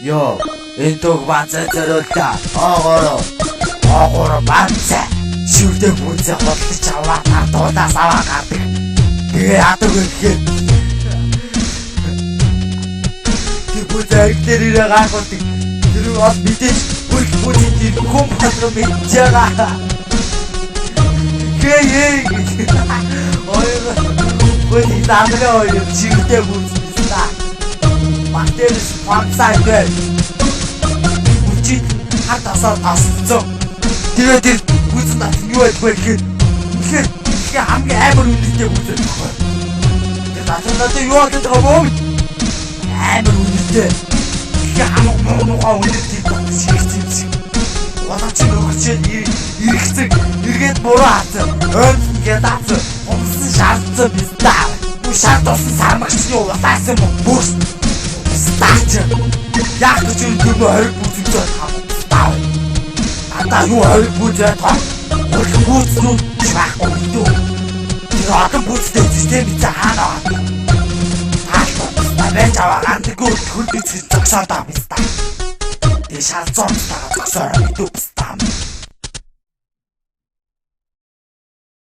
Йоо, энэ тог бацаа зориуллаа. Оогоро бацаа. Шүрдэ бүрзээ холдож аваад дуудаас аваа гардаг. Тэгээ яадаг вэ гэхээр тэр бүрзээ дээр ирээ гайхуулдаг. Тэр бол мэдээж бүрх бүжиг хүм хатга мэдж байгаа. Гээ. Ой, наамраа ой шүрдэ бүрзээ. Батэрс фансайдэр. Үчиг хатасаа тасцсан. Тэгээд тэр бүзэн нат юу байдгүй гэхээр хамгийн амар үнэтэй бүзэн. Тэр надад юу гэдэг юм? Амар үнэтэй. Хамгийн муухай үнэтэй бүзэн. Ваа чи нөгөөчөө ирэхцэг эргээд буруу хаацсан. Ингээд хаацсан. Умсан шаардсан биз даа. Бүү шаардсан сармагч юу улаасан юм бүү. Стаач. Яг ч юм дүрмө 20 бүзэн хаа. Ата юу хоёр бүзээ тоо. Өөр бүзнүүд байхгүй юу? Тэр одон бүзтэй систем хаана байна? Таалбар аваагаандгүй хөлбөц зогсоод байгаа биз дээ. Тэгээ шалцсан байгаа зогсоор мэдүү биз дээ.